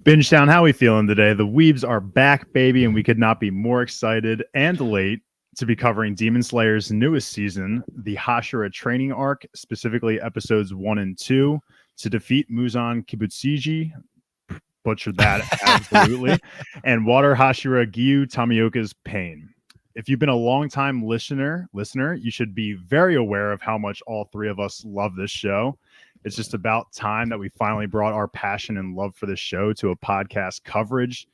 Binge Town, how we feeling today? The Weebs are back, baby, and we could not be more excited and late to be covering Demon Slayer's newest season, the Hashira Training Arc, specifically episodes 1 and 2, to defeat Muzan Kibutsiji, butchered that absolutely, and Water Hashira Gyu Tamioka's pain. If you've been a long-time listener, you should be very aware of how much all three of us love this show. It's just about time that we finally brought our passion and love for this show to a podcast coverage.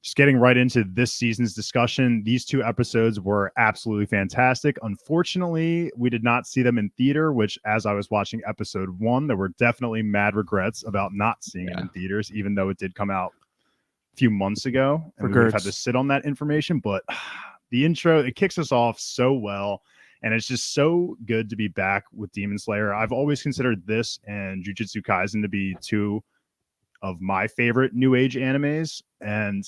Just getting right into this season's discussion. These two episodes were absolutely fantastic. Unfortunately, we did not see them in theater, which as I was watching episode 1, there were definitely mad regrets about not seeing it in theaters, even though it did come out a few months ago. And we would have had to sit on that information. But the intro, it kicks us off so well. And it's just so good to be back with Demon Slayer. I've always considered this and Jujutsu Kaisen to be two of my favorite new age animes. And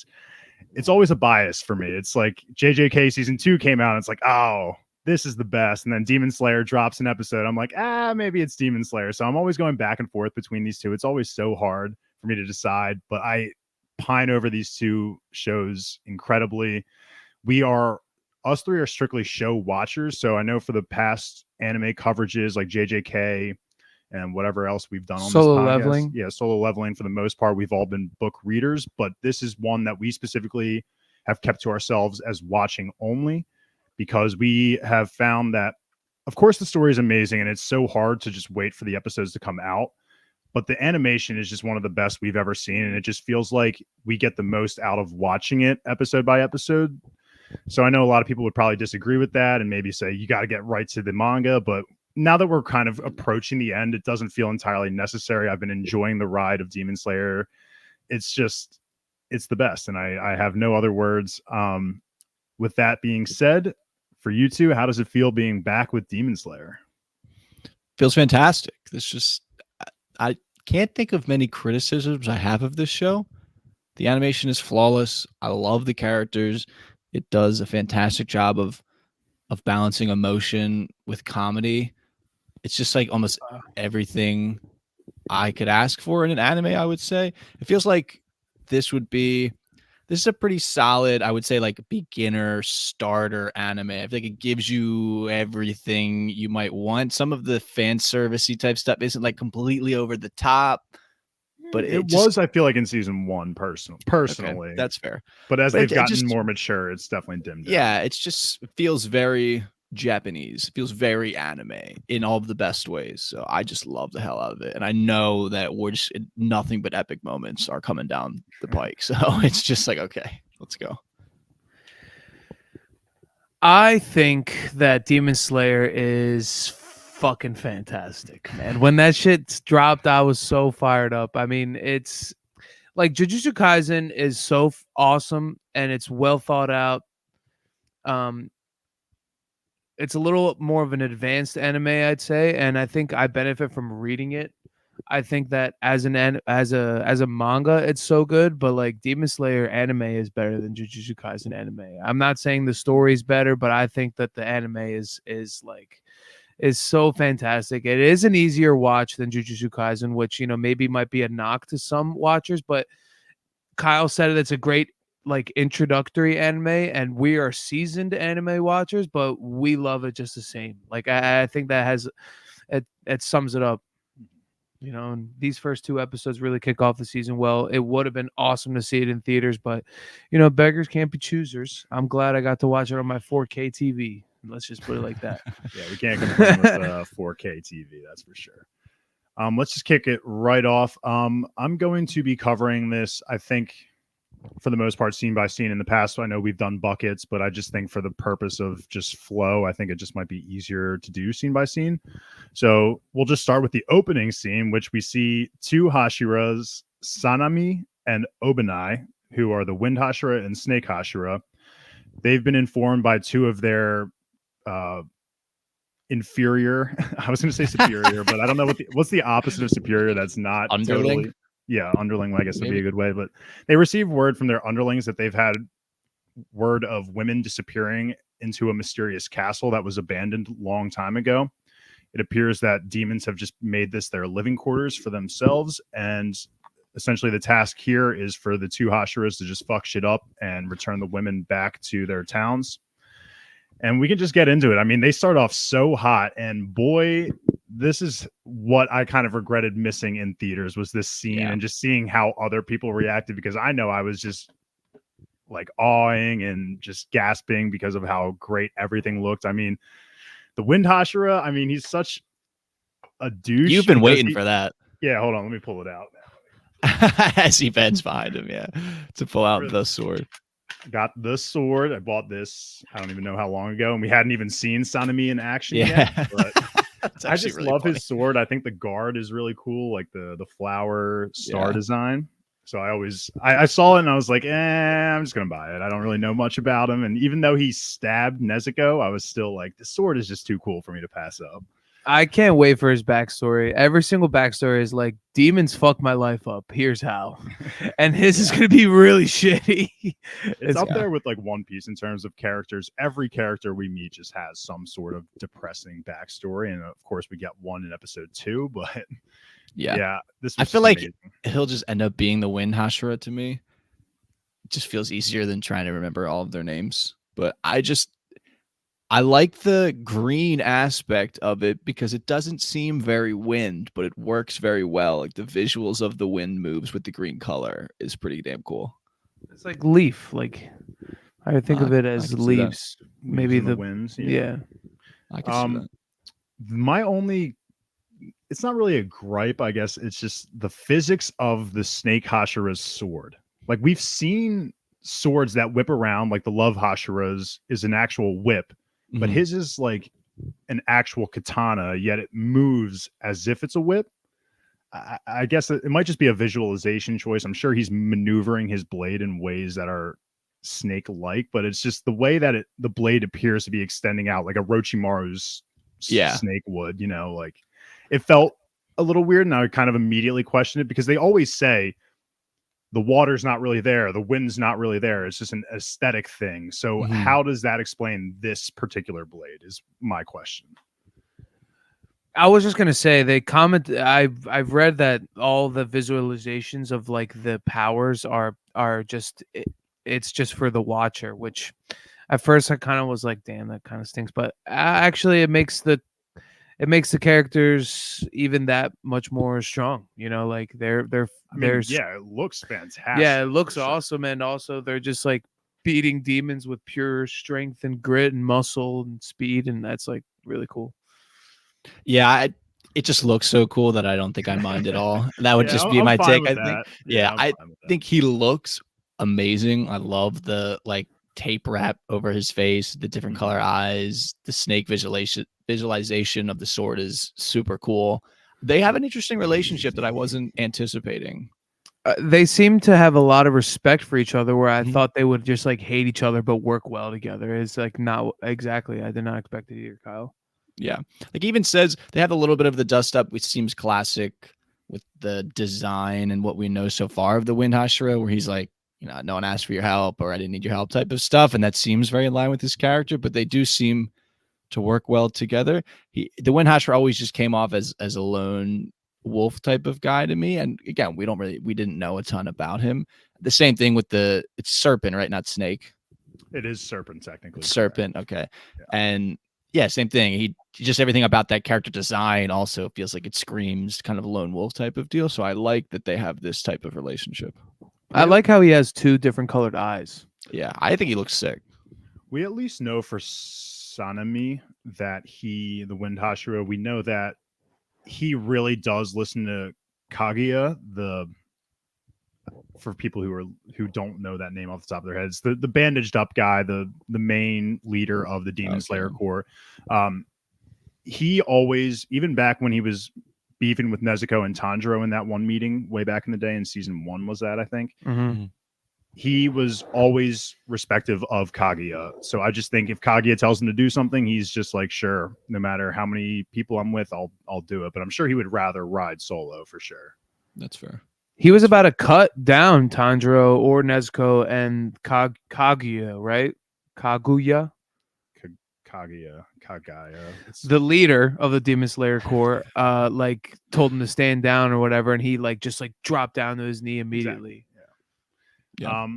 it's always a bias for me. It's like JJK season 2 came out. And it's like, oh, this is the best. And then Demon Slayer drops an episode. I'm like, maybe it's Demon Slayer. So I'm always going back and forth between these two. It's always so hard for me to decide. But I pine over these two shows incredibly. Us three are strictly show watchers. So I know for the past anime coverages like JJK and whatever else we've done on Solo this podcast. Leveling. Yeah, Solo Leveling for the most part, we've all been book readers, but this is one that we specifically have kept to ourselves as watching only because we have found that, of course, the story is amazing and it's so hard to just wait for the episodes to come out. But the animation is just one of the best we've ever seen. And it just feels like we get the most out of watching it episode by episode. So I know a lot of people would probably disagree with that and maybe say you got to get right to the manga. But now that we're kind of approaching the end, it doesn't feel entirely necessary. I've been enjoying the ride of Demon Slayer. It's the best. And I have no other words. With that being said, for you two, how does it feel being back with Demon Slayer? Feels fantastic. I can't think of many criticisms I have of this show. The animation is flawless. I love the characters. It does a fantastic job of balancing emotion with comedy. It's just like almost everything I could ask for in an anime, I would say. It feels like this is a pretty solid, I would say, like beginner starter anime. I feel like it gives you everything you might want. Some of the fan servicey type stuff isn't like completely over the top. But it was, I feel like, in season 1 personally. Okay, that's fair. But as they've gotten more mature, it's definitely dimmed down. Yeah, it feels very Japanese. It feels very anime in all of the best ways. So I just love the hell out of it. And I know that we're just nothing but epic moments are coming down the pike. So it's just like, okay, let's go. I think that Demon Slayer is fucking fantastic, man. When that shit dropped, I was so fired up. I mean, it's like Jujutsu Kaisen is so awesome and it's well thought out. It's a little more of an advanced anime, I'd say, and I think I benefit from reading it. I think that as a manga, it's so good, but like Demon Slayer anime is better than Jujutsu Kaisen anime. I'm not saying the story is better, but I think that the anime is so fantastic. It is an easier watch than Jujutsu Kaisen, which, you know, maybe might be a knock to some watchers, but Kyle said it's a great like introductory anime, and we are seasoned anime watchers, but we love it just the same. Like I think that has it sums it up. You know, and these first 2 episodes really kick off the season well. It would have been awesome to see it in theaters, but you know, beggars can't be choosers. I'm glad I got to watch it on my 4K TV. Let's just put it like that. Yeah, we can't complain with 4K TV, that's for sure. Let's just kick it right off. I'm going to be covering this, I think, for the most part, scene by scene. In the past, I know we've done buckets, but I just think for the purpose of just flow, I think it just might be easier to do scene by scene. So we'll just start with the opening scene, which we see 2 Hashiras, Sanami and Obanai, who are the Wind Hashira and Snake Hashira. They've been informed by 2 of their inferior, I was going to say superior, but I don't know what's the opposite of superior. That's not underling. Totally, yeah, underling, I guess would be a good way. But they received word from their underlings that they've had word of women disappearing into a mysterious castle that was abandoned a long time ago. It appears that demons have just made this their living quarters for themselves, and essentially the task here is for the two Hashiras to just fuck shit up and return the women back to their towns. And we can just get into it. I mean, they start off so hot, and boy, this is what I kind of regretted missing in theaters was this scene and just seeing how other people reacted, because I know I was just like awing and just gasping because of how great everything looked. I mean, the Wind Hashira, I mean, he's such a douche. You've been waiting for that. Yeah, hold on, let me pull it out. As he bends behind him, to pull out the sword. Got the sword. I bought this, I don't even know how long ago, and we hadn't even seen Sanemi in action yet. But I just really love his sword. I think the guard is really cool, like the flower star design. So I saw it and I was like, I'm just gonna buy it. I don't really know much about him, and even though he stabbed Nezuko, I was still like, the sword is just too cool for me to pass up. I can't wait for his backstory. Every single backstory is like, demons fucked my life up. Here's how. And his is going to be really shitty. It's up there with like One Piece in terms of characters. Every character we meet just has some sort of depressing backstory. And of course, we get one in episode 2. But this I feel like he'll just end up being the Wind Hashira to me. It just feels easier than trying to remember all of their names. But I like the green aspect of it because it doesn't seem very wind, but it works very well. Like the visuals of the wind moves with the green color is pretty damn cool. It's like leaf. Like I think of it as leaves. Maybe the winds. Yeah. I can see that. My only, it's not really a gripe, I guess. It's just the physics of the Snake Hashira's sword. Like we've seen swords that whip around, like the Love Hashira's is an actual whip. But his is like an actual katana, yet it moves as if it's a whip. I guess it might just be a visualization choice. I'm sure he's maneuvering his blade in ways that are snake-like, but it's just the way that the blade appears to be extending out like a Orochimaru's snake would, like it felt a little weird, and I would kind of immediately question it because they always say the water's not really there, the wind's not really there. It's just an aesthetic thing. So how does that explain this particular blade is my question. I was just gonna say they comment. I've read that all the visualizations of like the powers are just it's just for the watcher, which at first I kind of was like, damn, that kind of stinks. But actually, it makes the characters even that much more strong. Like they're it looks fantastic. Yeah, it looks awesome, and also they're just like beating demons with pure strength and grit and muscle and speed, and that's like really cool. Yeah, it just looks so cool that I don't think I mind at all. That would just be my take. I think. I think he looks amazing. I love the like tape wrap over his face, the different color eyes, the snake visualization of the sword is super cool. They have an interesting relationship that I wasn't anticipating. They seem to have a lot of respect for each other, where I thought they would just like hate each other but work well together. It's like not exactly. I did not expect it either, Kyle. Yeah, like even says they have a little bit of the dust up, which seems classic with the design and what we know so far of the Wind Hashira, where he's like, no one asked for your help, or I didn't need your help type of stuff, and that seems very in line with his character. But they do seem to work well together. The Wind Hashira always just came off as a lone wolf type of guy to me, and again, we didn't know a ton about him. The same thing with it's serpent, right? Not snake. It is serpent technically. Serpent, okay. Yeah. And yeah, same thing. He just everything about that character design also feels like it screams kind of a lone wolf type of deal. So I like that they have this type of relationship. I like how he has 2 different colored eyes. Yeah, I think he looks sick. We at least know for Sanemi that the Wind Hashira, we know that he really does listen to Kaguya, for people who don't know that name off the top of their heads, the bandaged up guy, the main leader of the Demon Slayer Corps. He always, even back when he was beefing with Nezuko and Tanjiro in that one meeting way back in the day in season 1 was that, I think. He was always respective of Kaguya. So I just think if Kaguya tells him to do something, he's just like, sure, no matter how many people I'm with, I'll do it. But I'm sure he would rather ride solo for sure. That's fair. He was about to cut down Tanjiro or Nezuko and Kaguya, right? Kaguya? Kagaya. The leader of the Demon Slayer Corps, like told him to stand down or whatever, and he like just like dropped down to his knee immediately. Exactly. Yeah.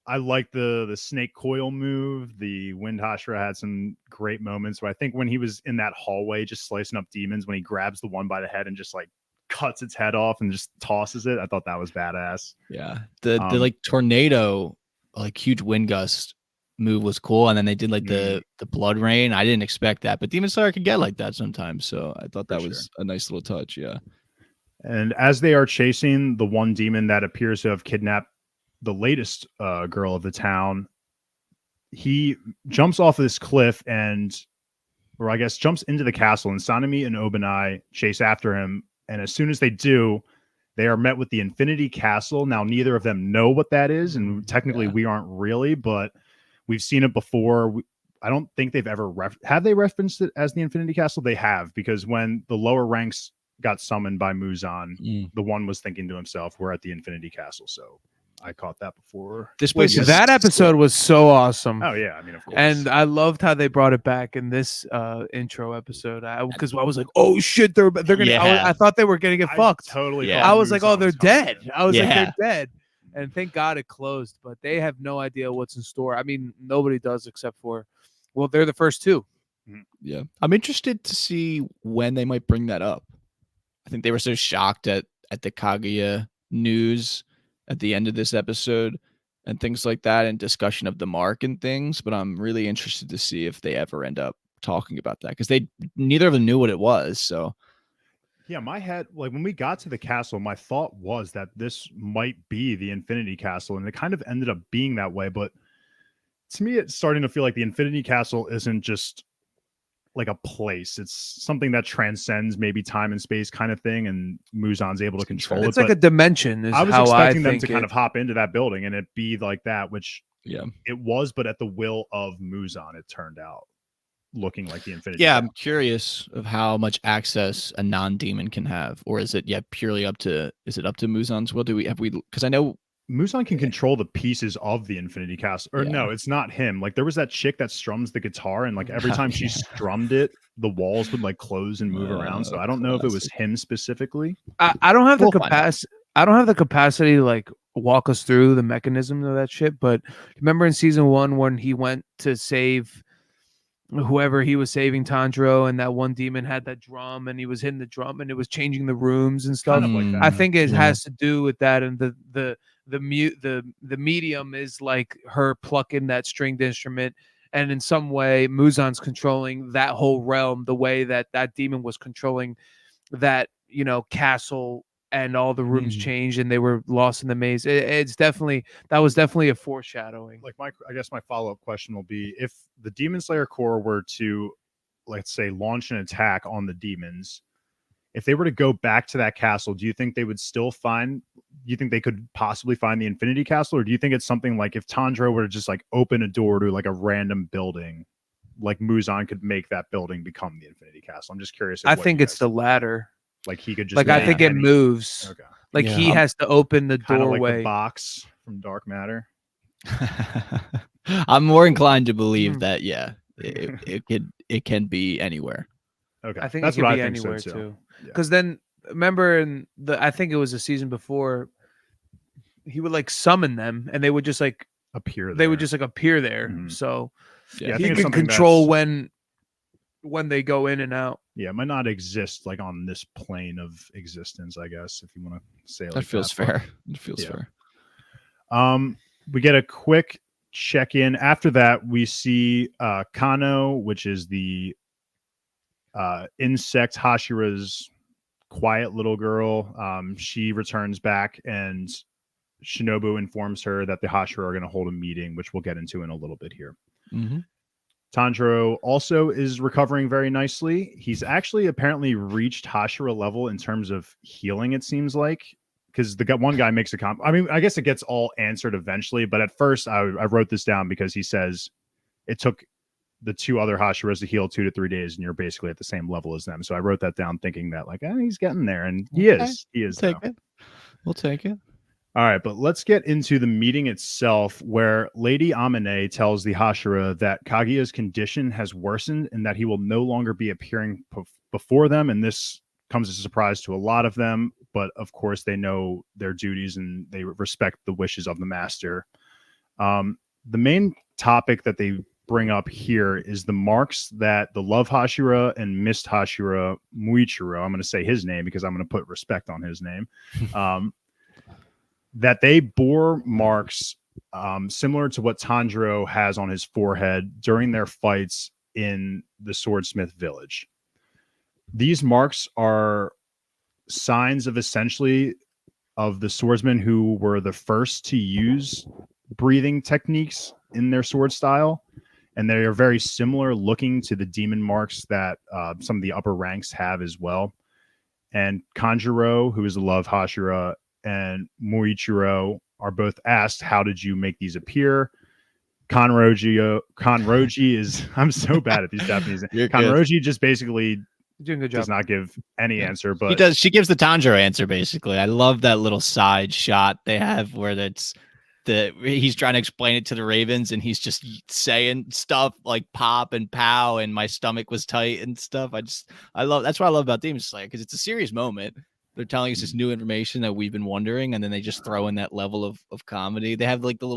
I like the snake coil move. The Wind Hashira had some great moments. But I think when he was in that hallway just slicing up demons, when he grabs the one by the head and just like cuts its head off and just tosses it, I thought that was badass. Yeah. The like tornado, like huge wind gust move was cool, and then they did like the blood rain. I didn't expect that, but Demon Slayer could get like that sometimes, so I thought that was a nice little touch. Yeah. And as they are chasing the one demon that appears to have kidnapped the latest girl of the town, he jumps off this cliff or I guess jumps into the castle, and Sanemi and Obanai chase after him. And as soon as they do, they are met with the Infinity Castle. Now, neither of them know what that is, and technically we aren't really, but we've seen it before. I don't think they've ever have they referenced it as the Infinity Castle? They have, because when the lower ranks got summoned by Muzan, the one was thinking to himself, "We're at the Infinity Castle." So I caught that before. This place is that episode was so awesome. Oh yeah, I mean, of course. And I loved how they brought it back in this intro episode, because I was like, "Oh shit, they're gonna." Yeah. I thought they were gonna get fucked. Totally. Yeah. I was like, "Oh, they're dead." I was like, Yeah. "They're dead." And thank God it closed. But they have no idea what's in store. I mean, nobody does except for, well, they're the first two. Yeah. I'm interested to see when they might bring that up. I think they were so shocked at the Kaguya news at the end of this episode and things like that, and discussion of the mark and things. But I'm really interested to see if they ever end up talking about that, because neither of them knew what it was. So yeah, my head, like when we got to the castle, my thought was that this might be the Infinity Castle, and it kind of ended up being that way. But to me, it's starting to feel like the Infinity Castle isn't just like a place. It's something that transcends maybe time and space kind of thing, and Muzan's able to control It's it. like a dimension. Is I was how expecting them think to kind of hop into that building and it be like that, which it was, but at the will of Muzan, it turned out looking like the Infinity yeah, Castle. I'm curious of how much access a non-demon can have, or is it purely up to Muzan's will? Because I know Muzan can control the pieces of the Infinity Castle. Or no, it's not him. Like there was that chick that strums the guitar, and like every time she strummed it, the walls would like close and move around. So I don't know if it was him specifically. I don't have the capacity. I don't have the capacity to like walk us through the mechanism of that shit. But remember in season 1 when he went to save whoever he was saving, Tanjiro, and that one demon had that drum, and he was hitting the drum, and it was changing the rooms and stuff. Kind of like that. I think it has to do with that, and the medium is like her plucking that stringed instrument, and in some way Muzan's controlling that whole realm the way that demon was controlling that castle, and all the rooms changed and they were lost in the maze. That was definitely a foreshadowing. Like I guess my follow-up question will be, if the Demon Slayer Corps were to, let's say, launch an attack on the demons, if they were to go back to that castle, do you think they would still you think they could possibly find the Infinity Castle? Or do you think it's something like if Tanjiro were to just like open a door to like a random building, like Muzan could make that building become the Infinity Castle? I'm just curious. I think it's the latter. Like he could just I think it moves. Okay. Like he has to open the doorway. Like the box from Dark Matter. I'm more inclined to believe that it can be anywhere. Okay, I think that's it what could be I think anywhere so too. Because then remember I think it was a season before, he would like summon them and they would just like appear there. They would just like appear there. So I he think can control when they go in and out. Yeah, it might not exist like on this plane of existence, I guess, if you want to say it like that. Feels fair. It feels fair. We get a quick check-in. After that, we see Kano, which is the insect Hashira's quiet little girl. She returns back, and Shinobu informs her that the Hashira are going to hold a meeting, which we'll get into in a little bit here. Tanjiro also is recovering very nicely. He's actually apparently reached Hashira level in terms of healing, it seems like, because the one guy makes a comment. I mean, I guess it gets all answered eventually, but at first I wrote this down because he says it took the two other Hashiras to heal 2 to 3 days, and you're basically at the same level as them. So I wrote that down thinking that like, he's getting there, and he is. He is. We'll take it. All right, but let's get into the meeting itself, where Lady Amane tells the Hashira that Kaguya's condition has worsened and that he will no longer be appearing before them. And this comes as a surprise to a lot of them, but of course they know their duties and they respect the wishes of the master. The main topic that they bring up here is the marks that the Love Hashira and Mist Hashira Muichiro, I'm going to say his name because I'm going to put respect on his name, that they bore marks similar to what Tanjiro has on his forehead during their fights in the Swordsmith village. These marks are signs of essentially of the swordsmen who were the first to use breathing techniques in their sword style. And they are very similar looking to the demon marks that some of the upper ranks have as well. And Kanjuro, who is the Love Hashira, and Muichiro are both asked, how did you make these appear? Kanroji is, I'm so bad at these Japanese names. Kanroji just basically doing a good job. does not give any answer, but She gives the Tanjiro answer basically. I love that little side shot they have where he's trying to explain it to the Ravens and he's just saying stuff like pop and pow and my stomach was tight and stuff. That's what I love about Demon Slayer, because it's a serious moment. They're telling us this new information that we've been wondering, and then they just throw in that level of comedy. They have like they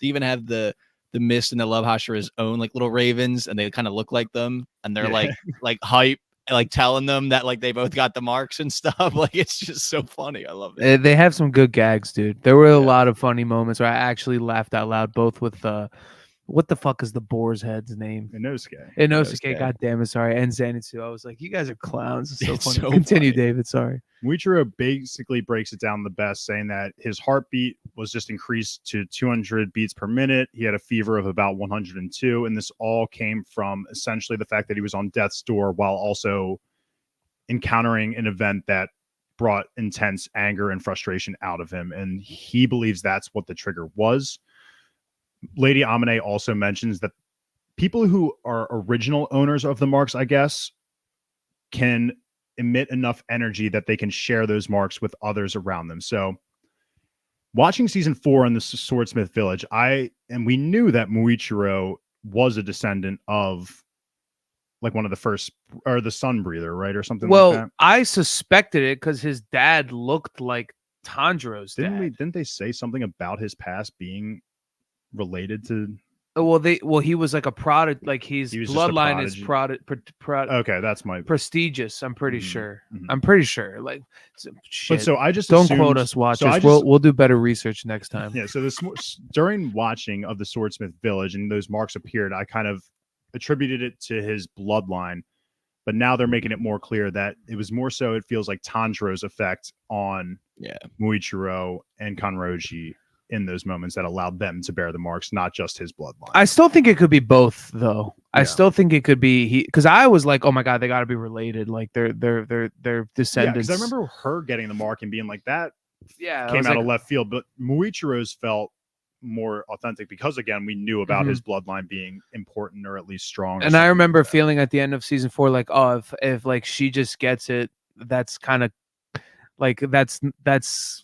even have the Mist and the Love Hashira's own like little ravens, and they kind of look like them, and they're like hype, like telling them that like they both got the marks and stuff. Like it's just so funny. I love it. They have some good gags, dude. There were a lot of funny moments where I actually laughed out loud, both with what the fuck is the boar's head's name? Inosuke. God damn it, sorry. And Zenitsu. I was like, you guys are clowns. It's so It's funny. so Continue, funny. David. Sorry. Muichiro basically breaks it down the best, saying that his heartbeat was just increased to 200 beats per minute. He had a fever of about 102, and this all came from essentially the fact that he was on death's door while also encountering an event that brought intense anger and frustration out of him, and he believes that's what the trigger was. Lady Amane also mentions that people who are original owners of the marks, I guess, can emit enough energy that they can share those marks with others around them. So watching season 4 in the Swordsmith village, we knew that Muichiro was a descendant of like one of the first, or the sun breather, right? Or something like that. I suspected it because his dad looked like Tanjiro's dad. Didn't they say something about his past being related to? He was like a product, like his bloodline is okay, that's my prestigious. I'm pretty sure. Mm-hmm. I'm pretty sure. Like, shit. But so I just don't assumed, quote us, watchers. We'll do better research next time. Yeah. So during watching of the Swordsmith village and those marks appeared, I kind of attributed it to his bloodline. But now they're making it more clear that it was more so. It feels like Tanjiro's effect on Muichiro and Kanroji in those moments that allowed them to bear the marks, not just his bloodline. I still think it could be both, though. I still think it could be because I was like, oh my god, they got to be related, like they're descendants. Yeah, because I remember her getting the mark and being like that. Yeah, came out of left field, but Muichiro's felt more authentic because again we knew about his bloodline being important or at least strong. And I remember feeling at the end of season 4 like, oh, if like she just gets it, that's kind of like that's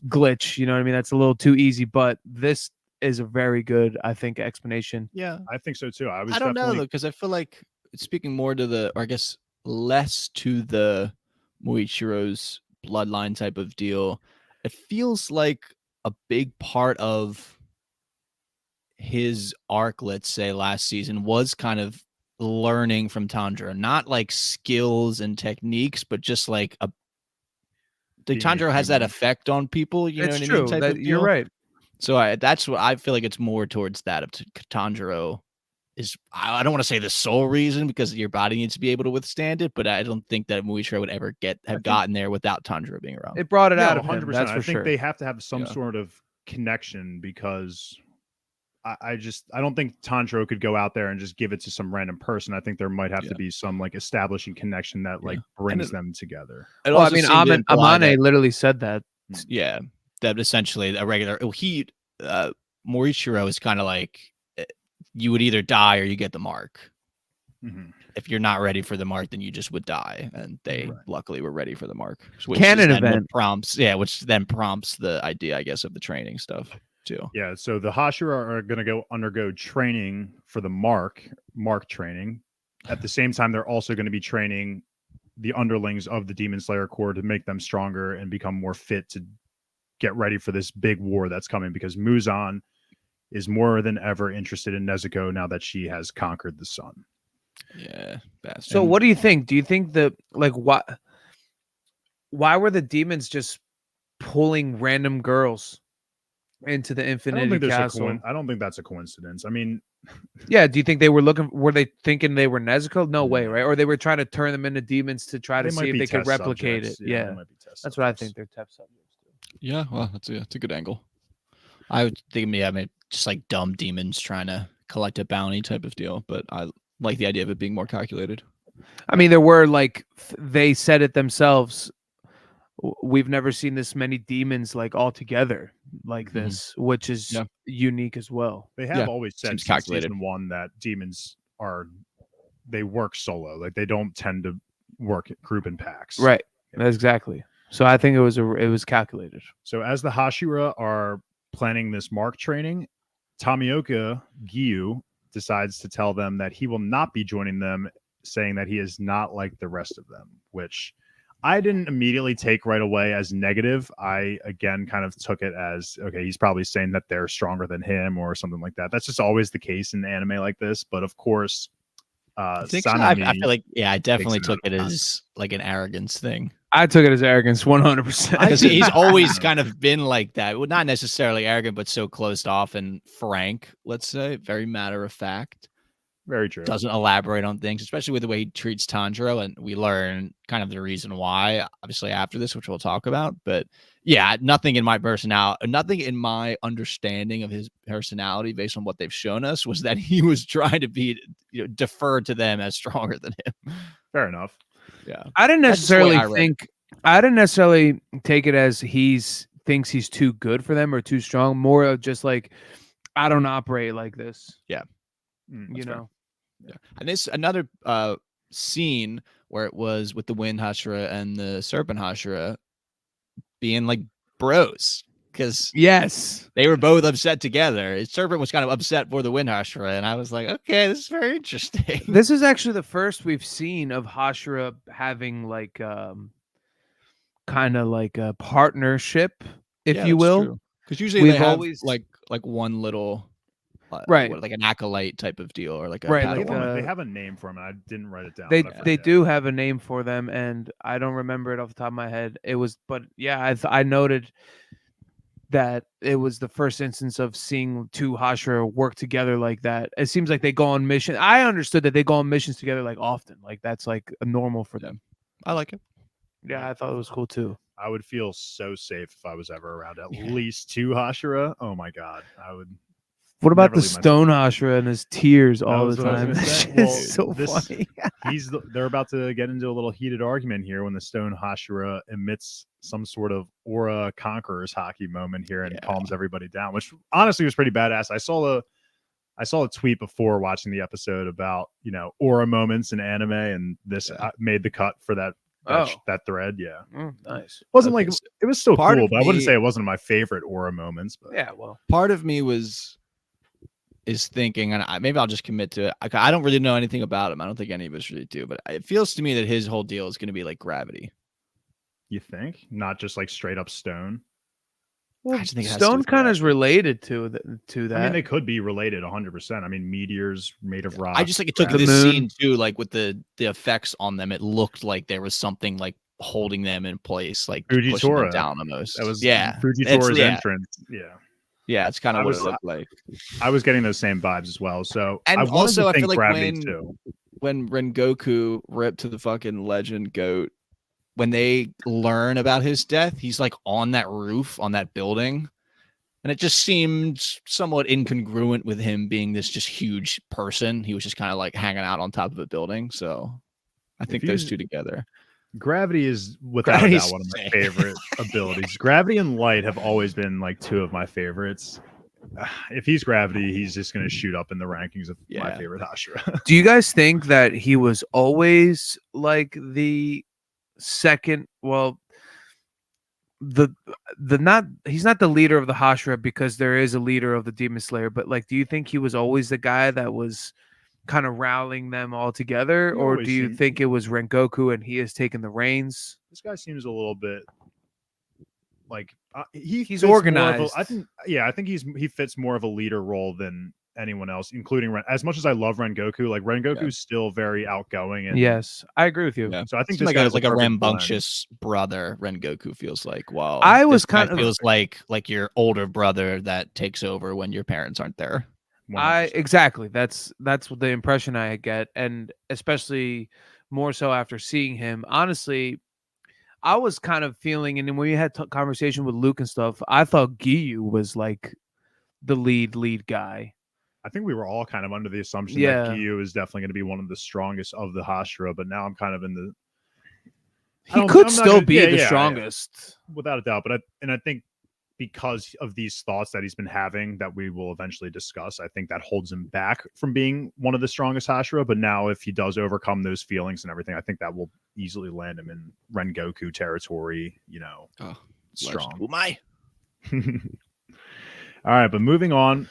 glitch, you know what I mean? That's a little too easy, but this is a very good, I think, explanation. Yeah, I think so too. I don't know though, because I feel like it's speaking more to or I guess less to the Muichiro's bloodline type of deal. It feels like a big part of his arc, let's say last season, was kind of learning from Tanjiro, not like skills and techniques, but just like Tanjiro has that effect on people, you know what I mean? Type of you're right. So that's what I feel like. It's more towards that of Tanjiro is, I don't want to say the sole reason because your body needs to be able to withstand it, but I don't think that Muichiro would ever have gotten there without Tanjiro being around. It brought it out of 100%. him, that's for I think sure. they have to have some sort of connection because I don't think Tanjiro could go out there and just give it to some random person. I think there might have to be some like establishing connection that like brings them together. Well, I mean, Amane literally said that. Yeah, that essentially a regular Morichiro is kind of like you would either die or you get the mark. Mhm. If you're not ready for the mark, then you just would die. And they Right. luckily were ready for the mark. Which Canon is then what event. which then prompts the idea, I guess, of the training stuff too. Yeah, so the Hashira are going to undergo training for the mark training. At the same time, they're also going to be training the underlings of the Demon Slayer Corps to make them stronger and become more fit to get ready for this big war that's coming, because Muzan is more than ever interested in Nezuko now that she has conquered the sun. Yeah, bastard. So what do you think? Do you think why were the demons just pulling random girls into the I don't Infinity think there's Castle? I don't think that's a coincidence. I mean, Yeah, do you think they were they thinking they were Nezuko? No way, No. right? Or they were trying to turn them into demons to try to they see might if be they could test replicate subjects. it. Yeah, they might be test that's what I subjects. think. They're test subjects too. Yeah, well, that's a good angle. I would think, yeah, maybe just like dumb demons trying to collect a bounty type of deal, but I like the idea of it being more calculated. I mean, there were they said it themselves. We've never seen this many demons like all together like Mhm. this, which is Yeah. unique as well. They have Yeah, always said seems since calculated. season 1 that demons they work solo. Like they don't tend to work group in packs. Right. Yeah. Exactly. So I think it was calculated. So as the Hashira are planning this mark training, Tamioka Gyu decides to tell them that he will not be joining them, saying that he is not like the rest of them, which I didn't immediately take right away as negative. I again kind of took it as, okay, he's probably saying that they're stronger than him or something like that. That's just always the case in anime like this. But of course, I think so. I feel like, yeah, I definitely took it as like an arrogance thing. I took it as arrogance 100%. Because he's always kind of been like that. Well, not necessarily arrogant, but so closed off and frank, let's say, very matter of fact. Very true. Doesn't elaborate on things, especially with the way he treats Tanjiro. And we learn kind of the reason why, obviously, after this, which we'll talk about. But yeah, nothing in my personality, nothing in my understanding of his personality based on what they've shown us was that he was trying to be, defer to them as stronger than him. Fair enough. Yeah. I didn't That's just the way necessarily I I didn't necessarily take it as thinks he's too good for them or too strong. More of just like, I don't operate like this. Yeah. You fair. know. Yeah. And this another scene where it was with the Wind Hashira and the Serpent Hashira being like bros, because Yes. they were both upset together. Serpent was kind of upset for the Wind Hashira, and I was like, okay, this is very interesting. This is actually the first we've seen of Hashira having like kind of like a partnership, if you will. Because usually We've they have always- like one little Right. like an acolyte type of deal, or like a Right, Padawan. They have a name for him, and I didn't write it down. They but I they forget. do have a name for them, and I don't remember it off the top of my head. It was, but yeah, I noted that it was the first instance of seeing two Hashira work together like that. It seems like they go on mission. I understood that they go on missions together like often, like that's like a normal for them. I like it. Yeah, I thought it was cool too. I would feel so safe if I was ever around at Yeah. least 2 Hashira. Oh my god, I would. What about Never the leave my Stone Hashira and his tears all was the what I was time? gonna It's say. Well, so this- funny. They're about to get into a little heated argument here when the Stone Hashira emits some sort of aura conquerors hockey moment here and Yeah. calms everybody down, which honestly was pretty badass. I saw a tweet before watching the episode about aura moments in anime, and this made the cut for that thread. Yeah, Nice. wasn't Okay, like so it was still part cool, of but I wouldn't me- say it wasn't my favorite aura moments. But Yeah, well, Part of me is thinking, and maybe I'll just commit to it. I don't really know anything about him. I don't think any of us really do, but it feels to me that his whole deal is going to be like gravity. you think not just like straight up stone? well, I just think it has to do Stone with kind of is gravity. related to that. I mean, they could be related 100%. I mean, meteors made of rock. I just like it took The this moon. scene too, like with the effects on them. It looked like there was something like holding them in place, like pushing them Fujitora. down almost. That was yeah, Fujitora's yeah. entrance. Yeah, It's kind I of what was- it looked like. I was getting those same vibes as well. So And I wanted also, to I think feel like gravity too. when Rengoku ripped to the fucking legend goat, when they learn about his death, he's like on that roof, on that building. And it just seemed somewhat incongruent with him being this just huge person. He was just kind of like hanging out on top of a building. So I think those he's- two together. Gravity is without a Gravity's doubt one of my sick. favorite abilities. Gravity and light have always been like two of my favorites. if he's gravity, he's just going to shoot up in the rankings of my Yeah. favorite Hashira. Do you guys think that he was always like the second? Well, the not he's not the leader of the Hashira because there is a leader of the Demon Slayer, but like, do you think he was always the guy that was kind of rallying them all together, He or always do you seemed- think it was Rengoku and he has taken the reins? This guy seems a little bit like he's He's fits more of organized. I think he fits more of a leader role than anyone else, including as much as I love Rengoku. Like Rengoku's still very outgoing, and Yes, I agree with you. Yeah. so I think Seems this like guy's a perfect blend. rambunctious brother Rengoku feels like. Wow. I was this guy kind of- feels like your older brother that takes over when your parents aren't there. 100%. Exactly. That's what the impression I get, and especially more so after seeing him. Honestly, I was kind of feeling, and then when we had conversation with Luke and stuff, I thought Giyu was like the lead guy. I think we were all kind of under the assumption Yeah. that Giyu is definitely going to be one of the strongest of the Hashira, but now I'm kind of in the He I'm could not still gonna- be yeah, the yeah, strongest. without a doubt. But I think because of these thoughts that he's been having that we will eventually discuss, I think that holds him back from being one of the strongest Hashira. But now, if he does overcome those feelings and everything, I think that will easily land him in Rengoku territory. Oh, strong. Umai. All right, but moving on,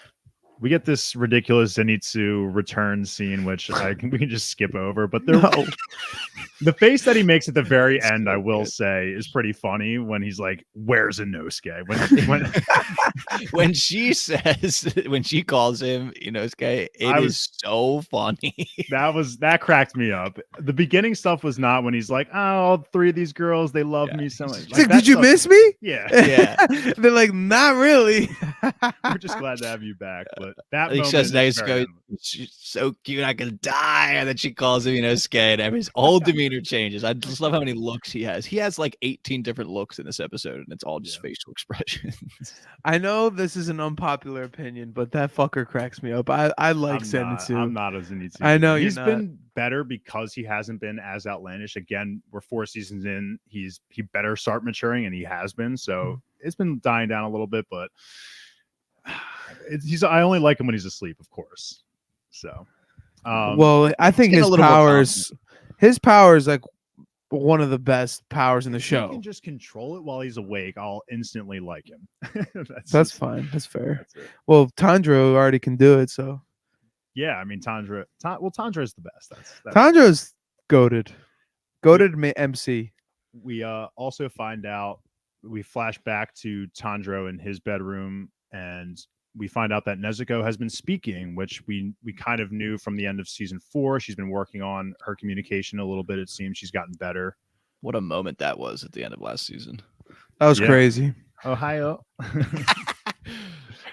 we get this ridiculous Zenitsu return scene, which we can just skip over. But the face that he makes at the very It's end, so I will good. say, is pretty funny when he's like, "Where's Inosuke?" When when she calls him Inosuke, it is so funny. that cracked me up. The beginning stuff was not when he's like, "Oh, all three of these girls, they love me so much." He's like, that did you stuff- miss me? Yeah, Yeah. They're like, not really. we're just glad to have you back. But that He moment says is very Inosuke, end. she's so cute, I could die. And then she calls him Inosuke, and his whole demeanor changes. I just love how many looks he has. He has like 18 different looks in this episode, and it's all just facial expressions. I know this is an unpopular opinion, but that fucker cracks me up. I like Zenitsu. I'm not a Zenitsu. I know you're he's not. been better because he hasn't been as outlandish. Again, we're 4 seasons in. He better start maturing, and he has been. So it's been dying down a little bit, but I only like him when he's asleep, of course. So, Well, I think getting a his little more power is like one of the best powers in the if he show. can just control it while he's awake, I'll instantly like him. That's fine. That's fair. That's it. Well, Tanjiro already can do it, so Yeah, I mean Tanjiro. Tanjiro is the best. That's Tanjiro's goated MC. we also find out, we flash back to Tanjiro in his bedroom, and we find out that Nezuko has been speaking, which we kind of knew from the end of season 4. She's been working on her communication a little bit. It seems she's gotten better. What a moment that was at the end of last season. That was Yeah. crazy. Ohio.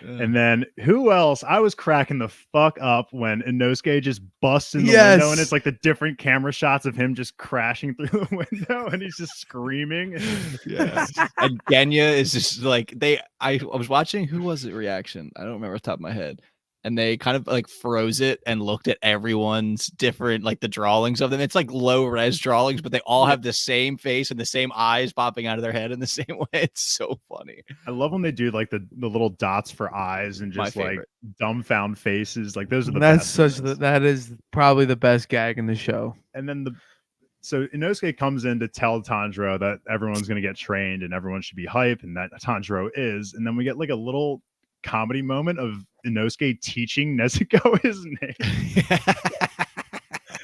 And then who else? I was cracking the fuck up when Inosuke just busts in the window, and it's like the different camera shots of him just crashing through the window, and he's just screaming. Yeah. And Genya is just like I was watching, who was it reaction? I don't remember off the top of my head. And they kind of like froze it and looked at everyone's different, like the drawings of them. It's like low res drawings, but they all have the same face and the same eyes popping out of their head in the same way. It's so funny. I love when they do like the little dots for eyes and My just like favorite. dumbfound faces. Like those are the best. That is probably the best gag in the show. And then so Inosuke comes in to tell Tanjiro that everyone's going to get trained and everyone should be hype, and that Tanjiro is. And then we get like a little comedy moment of Inosuke teaching Nezuko his name.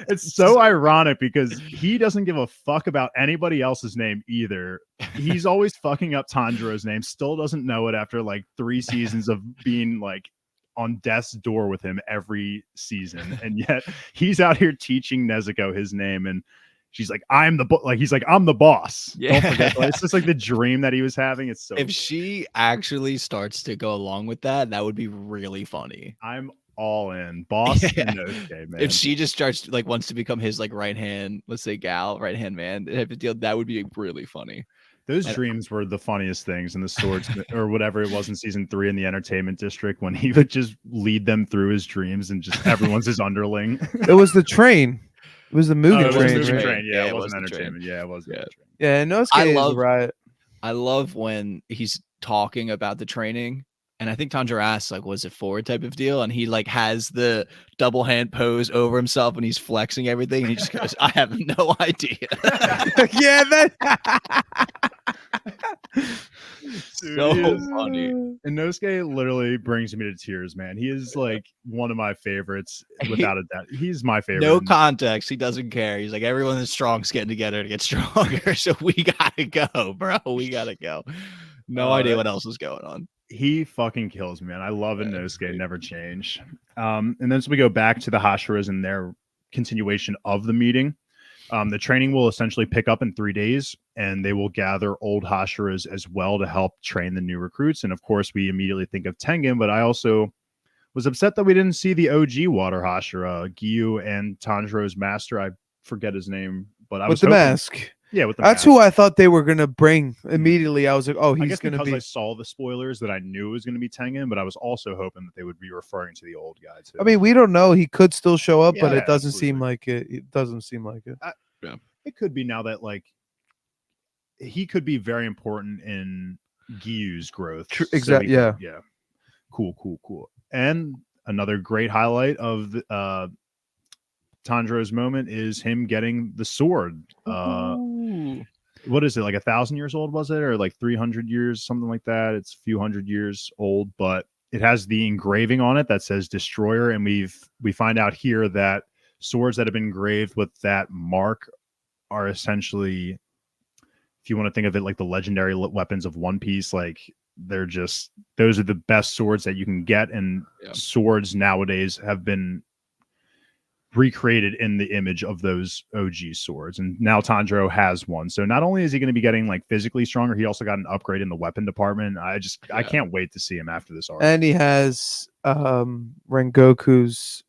It's so ironic because he doesn't give a fuck about anybody else's name either. He's always fucking up Tanjiro's name, still doesn't know it after like 3 seasons of being like on death's door with him every season. And yet he's out here teaching Nezuko his name, and she's like, he's like, I'm the boss. Yeah. Don't forget. It's just like the dream that he was having. It's so If she actually starts to go along with that, that would be really funny. I'm all in. Boss Yeah. Inosuke, man. If she just starts like wants to become his like right hand, let's say right hand man, type of deal, that would be really funny. Those And- dreams were the funniest things in the swords or whatever it was in season 3 in the entertainment district, when he would just lead them through his dreams and just everyone's his underling. It was the train. It was the moving Oh, it was train. the moving right? train. Yeah, Yeah, it it was wasn't the train. entertainment. Yeah, it was the Yeah. train. Yeah, Inosuke I is love- right. I love when he's talking about the training And I think Tanjiro asks, like, was it forward type of deal? And he like has the double hand pose over himself and he's flexing everything. And he just goes, I have no idea. Yeah, that. So funny. And Inosuke literally brings me to tears, man. He is like one of my favorites, without a doubt. He's my favorite. No context. He doesn't care. He's like, everyone that's strong is getting together to get stronger. So we gotta go, bro. We gotta go. No idea what else is going on. He fucking kills me, man. I love Inosuke, never change. And then so we go back to the Hashiras and their continuation of the meeting. The training will essentially pick up in 3 days, and they will gather old Hashiras as well to help train the new recruits. And of course, we immediately think of Tengen, but I also was upset that we didn't see the OG Water Hashira, Gyu, and Tanjiro's master. I forget his name, but I was with the hoping, mask. Yeah, with the That's mask. who I thought they were gonna bring immediately. I was like, oh, I he's guess gonna because be. I saw the spoilers that I knew it was going to be Tengen, but I was also hoping that they would be referring to the old guy too. I mean, we don't know. He could still show up, but Yeah, it doesn't seem absolutely. like it. It doesn't seem like it. It could be now that like he could be very important in Gyu's growth. Exactly. So Yeah. yeah. Cool. And another great highlight of the, Tanjiro's moment is him getting the sword. What is it, like 1,000 years old, was it, or like 300 years, something like that? It's a few hundred years old, but it has the engraving on it that says Destroyer, and we find out here that swords that have been engraved with that mark are essentially, if you want to think of it like the legendary weapons of One Piece, like they're just, those are the best swords that you can get, and swords nowadays have been recreated in the image of those OG swords, and now Tanjiro has one. So not only is he going to be getting like physically stronger, he also got an upgrade in the weapon department. I can't wait to see him after this arc. And he has Rengoku's.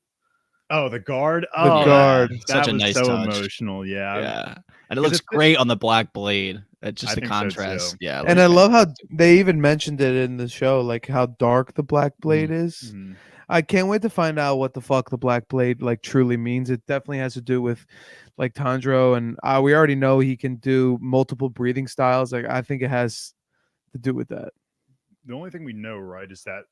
Oh, the guard. The guard. That Such a was nice so touch. emotional. Yeah. And it looks great on the black blade. Just the think so, contrast. too. Yeah. And I love how they even mentioned it in the show, like how dark the black blade is. Mhm. I can't wait to find out what the fuck the black blade like truly means. It definitely has to do with like Tanjiro, and we already know he can do multiple breathing styles. Like I think it has to do with that. The only thing we know, right, is that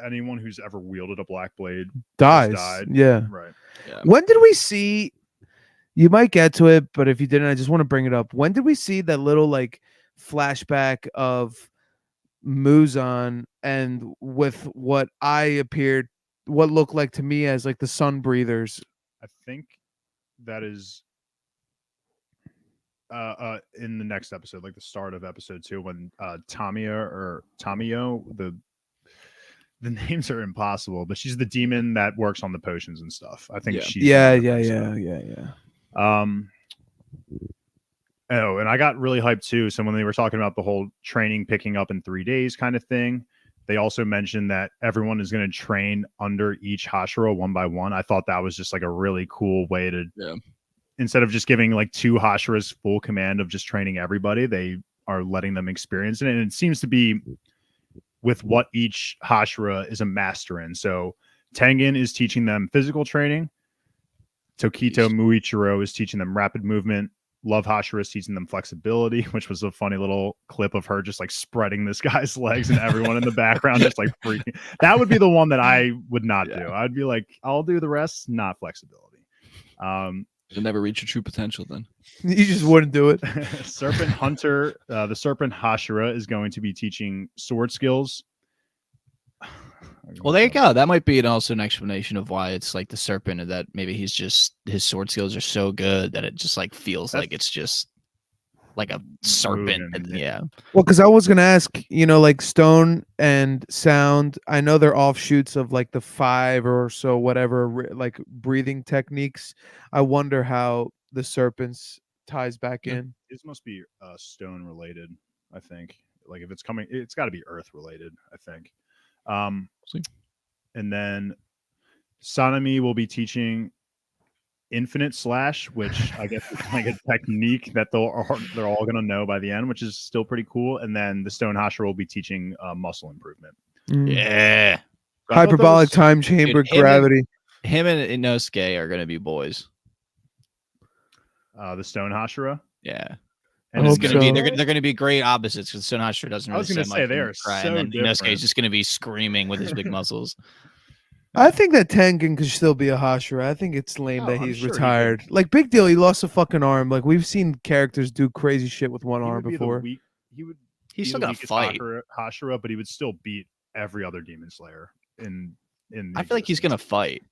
anyone who's ever wielded a black blade Dies. died. Yeah. Right. Yeah. When did we see? You might get to it, but if you didn't, I just want to bring it up. When did we see that little like flashback of Muzan and with what looked like to me as like the sun breathers? I think that is in the next episode, like the start of episode 2, when Tamio, the names are impossible, but she's the demon that works on the potions and stuff. I think she's Yeah. Oh, and I got really hyped too. So when they were talking about the whole training picking up in 3 days kind of thing, they also mentioned that everyone is going to train under each Hashira one by one. I thought that was just like a really cool way to, instead of just giving like 2 Hashiras full command of just training everybody, they are letting them experience it. And it seems to be with what each Hashira is a master in. So Tengen is teaching them physical training. Tokito Muichiro is teaching them rapid movement. Love Hashira is teaching them flexibility, which was a funny little clip of her just like spreading this guy's legs and everyone in the background just like freaking. That would be the one that I would not do. I'd be like, I'll do the rest, not flexibility. You'll never reach your true potential then. You just wouldn't do it. Serpent Hunter, the Serpent Hashira is going to be teaching sword skills. Well, there you go. That might be also an explanation of why it's like the serpent, and that maybe he's just, his sword skills are so good that it just like feels like it's just like a serpent. And, Well, because I was gonna ask, like stone and sound. I know they're offshoots of like the 5 or so whatever like breathing techniques. I wonder how the serpents ties back in. This must be stone related. I think like if it's coming, it's got to be earth related. I think. And then Sanami will be teaching Infinite Slash, which I guess is like a technique that they're all going to know by the end, which is still pretty cool. And then the Stone Hashira will be teaching muscle improvement. Yeah. So Hyperbolic time chamber gravity. Him and Inosuke are going to be boys. The Stone Hashira. Yeah. And I it's hope gonna be so. they're gonna be great opposites because Hashira doesn't I was really gonna seem say like they him are to cry, so and then Inosuke different. is just gonna be screaming with his big muscles. I think that Tengen could still be a Hashira. I think it's lame Oh, that I'm he's sure he retired. Like, big deal. He lost a fucking arm. Like, we've seen characters do crazy shit with one He arm would be the before. weak. He would He's be still the gonna weakest fight. Hashira, but he would still beat every other Demon Slayer in. I feel like he's gonna fight.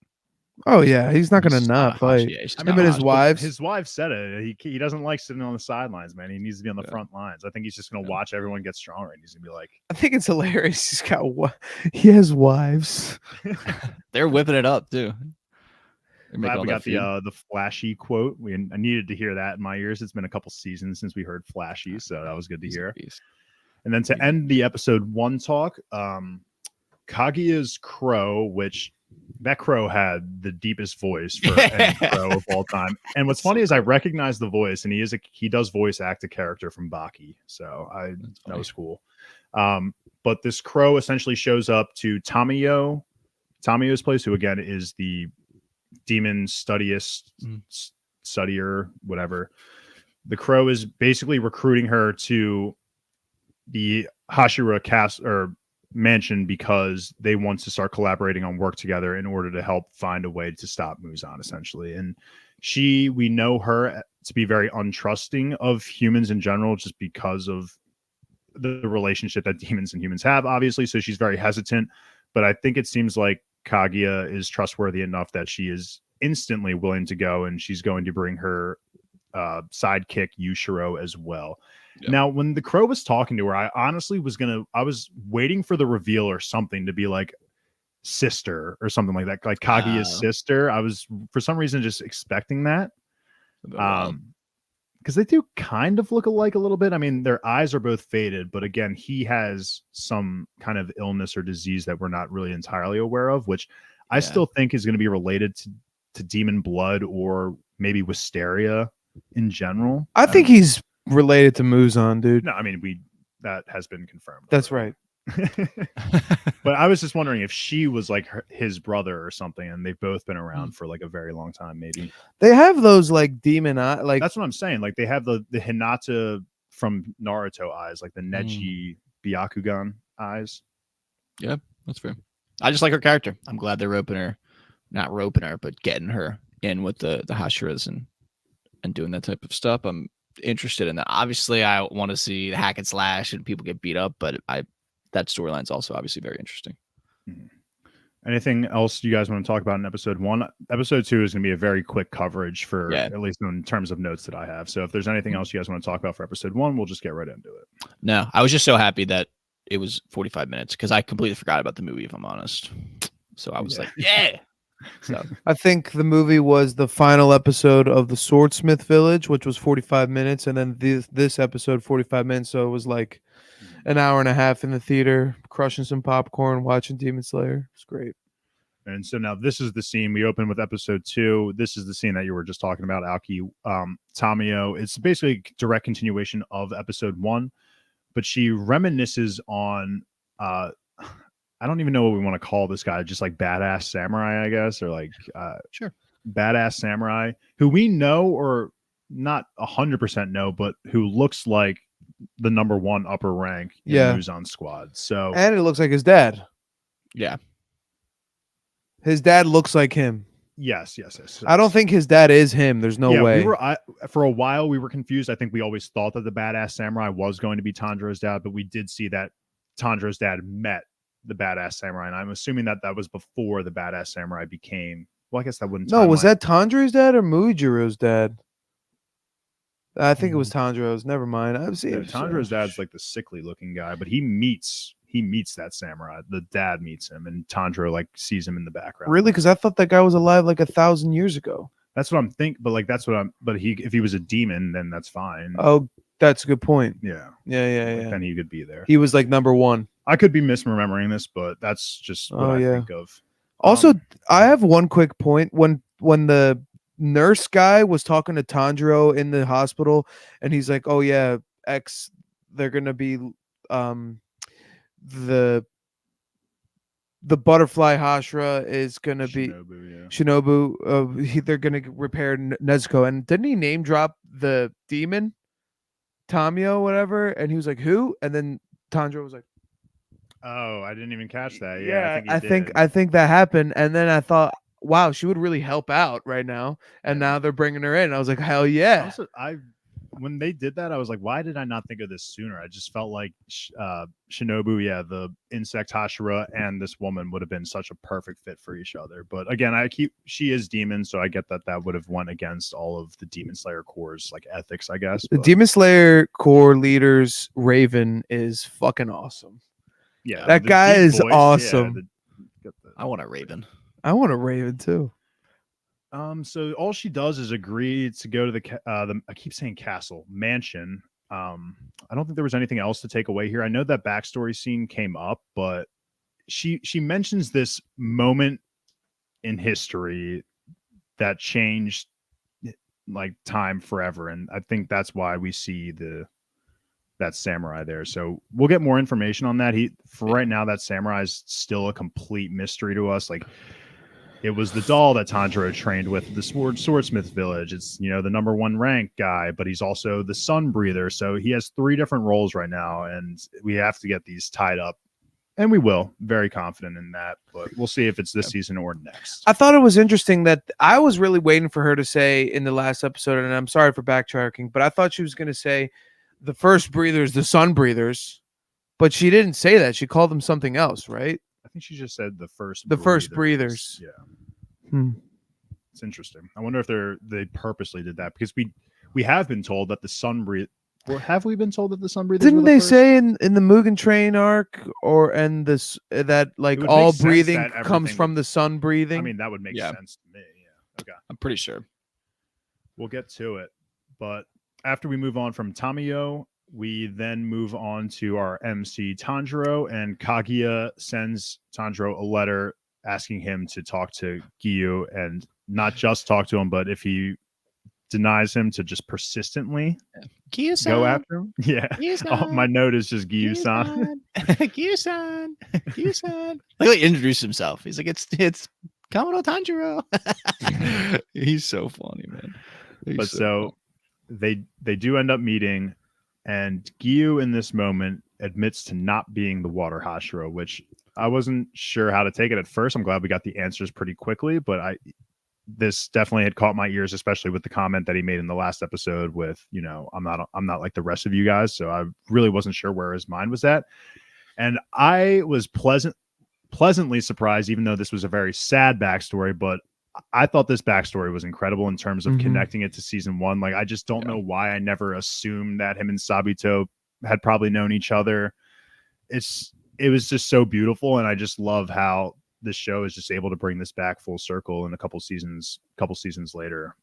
Oh yeah, he's not gonna He's not a fight. Hashi- yeah, he's just Him not and a his Hashi. wives. His wife said it. He doesn't like sitting on the sidelines, man. He needs to be on the Yeah. front lines. I think he's just gonna Yeah. watch everyone get stronger, and he's gonna be like, I think it's hilarious. He's got he has wives. They're whipping it up too. They're making Glad all we that got feud. the flashy quote. I needed to hear that in my ears. It's been a couple seasons since we heard flashy, so that was good to He's a hear. beast. And then to end the episode 1 talk, Kaguya's crow, which that crow had the deepest voice for any crow of all time. And what's funny is I recognize the voice, and he does voice act a character from Baki, so that was cool. But this crow essentially shows up to Tamiyo's place, who again is the demon studier, whatever. The crow is basically recruiting her to the Hashira cast or mansion because they want to start collaborating on work together in order to help find a way to stop Muzan, essentially. And we know her to be very untrusting of humans in general, just because of the relationship that demons and humans have, obviously. So she's very hesitant, but I think it seems like Kaguya is trustworthy enough that she is instantly willing to go, and she's going to bring her sidekick Yushiro as well. Yeah. Now, when the crow was talking to her, I honestly I was waiting for the reveal or something to be like sister or something like that, like Kaguya's sister. I was for some reason just expecting that. Because they do kind of look alike a little bit. I mean, their eyes are both faded, but again, he has some kind of illness or disease that we're not really entirely aware of, which I still think is going to be related to demon blood or maybe wisteria in general. I think he's related to Muzan, dude. No, I mean that has been confirmed. That's right. But I was just wondering if she was like his brother or something, and they've both been around for like a very long time. Maybe they have those like demon eye, like that's what I'm saying. Like they have the Hinata from Naruto eyes, like the Neji Byakugan eyes. Yeah, that's fair. I just like her character. I'm glad they're not roping her, but getting her in with the Hashiras and doing that type of stuff. I'm interested in that. Obviously, I want to see the hack and slash and people get beat up, but that storyline's also obviously very interesting. Anything else you guys want to talk about in episode 1? Episode 2 is going to be a very quick coverage for at least in terms of notes that I have. So if there's anything else you guys want to talk about for episode 1, we'll just get right into it. No, I was just so happy that it was 45 minutes because I completely forgot about the movie, if I'm honest. So I was like, yeah. So I think the movie was the final episode of the Swordsmith Village, which was 45 minutes, and then this episode 45 minutes. So it was like an hour and a half in the theater, crushing some popcorn, watching Demon Slayer. It's great. And so now this is the scene we open with episode 2. This is the scene that you were just talking about, Aoki. Tamiyo. It's basically a direct continuation of episode 1, but she reminisces on I don't even know what we want to call this guy, just like badass samurai, I guess, or like sure, badass samurai who we know or not 100% know, but who looks like the number 1 upper rank in Muzan squad. So and it looks like his dad. Yeah, his dad looks like him. Yes. I don't think his dad is him. There's no way. For a while we were confused. I think we always thought that the badass samurai was going to be Tanjiro's dad, but we did see that Tanjiro's dad met the badass samurai, and I'm assuming that was before the badass samurai became. Well, I guess that wouldn't. No, was that Tanjiro's dad or Mujiro's dad? I think it was Tanjiro's. Never mind. I've seen Tanjiro's dad's like the sickly looking guy, but he meets that samurai. The dad meets him, and Tanjiro like sees him in the background. Really? Because I thought that guy was alive like 1,000 years ago. That's what I'm thinking. But like But if he was a demon, then that's fine. Oh, that's a good point. Yeah. Then he could be there. He was like number 1. I could be misremembering this, but that's just what I think of. Also, I have one quick point. When the nurse guy was talking to Tanjiro in the hospital, and he's like, "Oh yeah, they're gonna be the butterfly Hashira is gonna be Shinobu. They're gonna repair Nezuko." And didn't he name drop the demon? Tamio, whatever, and he was like, "Who?" And then Tanjiro was like, Oh, I didn't even catch that. "Yeah, I think he did. I think that happened." And then I thought, "Wow, she would really help out right now." And Yeah. now they're bringing her in. I was like, "Hell yeah!" Also, when they did that, I was like, why did I not think of this sooner? I just felt like Shinobu, the insect Hashira, and this woman would have been such a perfect fit for each other. But again, she is demon, so I get that would have went against all of the Demon Slayer core's like ethics, I guess. The But, Demon Slayer core leader's Raven is fucking awesome. yeah, That the guy deep is voice, awesome. I want a Raven. I want a Raven too. So all she does is agree to go to the I keep saying castle mansion. I don't think there was anything else to take away here. I know that backstory scene came up, but she mentions this moment in history that changed like time forever, and I think that's why we see that samurai there. So we'll get more information on that. For right now, that samurai is still a complete mystery to us. Like, it was the doll that Tanjiro trained with the swordsmith village. It's, the number 1 rank guy, but he's also the sun breather. So he has 3 different roles right now, and we have to get these tied up. And we will. Very confident in that, but we'll see if it's this season or next. I thought it was interesting that I was really waiting for her to say in the last episode, and I'm sorry for backtracking, but I thought she was going to say the first breathers, the sun breathers, but she didn't say that. She called them something else, right? I think she just said the first breathers. Yeah. It's interesting. I wonder if they purposely did that, because we have been told that the sun breathe. Or have we been told that the sun breathers? Didn't they say in the Mugen Train arc that like all breathing comes from the sun breathing? I mean, that would make sense to me. Yeah. Okay. I'm pretty sure. We'll get to it. But after we move on from Tamio, we then move on to our MC Tanjiro, and Kaguya sends Tanjiro a letter asking him to talk to Giyu, and not just talk to him, but if he denies him, to just persistently go after him. Yeah. My note is just Giyu-san. Giyu-san. Giyu-san. Like, he introduced himself. He's like, it's Kamado Tanjiro. He's so funny, man. They do end up meeting, and Giyu in this moment admits to not being the water Hashira, which I wasn't sure how to take it at first. I'm glad we got the answers pretty quickly, but this definitely had caught my ears, especially with the comment that he made in the last episode with, I'm not like the rest of you guys. So I really wasn't sure where his mind was at. And I was pleasantly surprised, even though this was a very sad backstory, but I thought this backstory was incredible in terms of connecting it to season 1. Like, I just don't know why I never assumed that him and Sabito had probably known each other. It was just so beautiful, and I just love how this show is just able to bring this back full circle in a couple seasons later.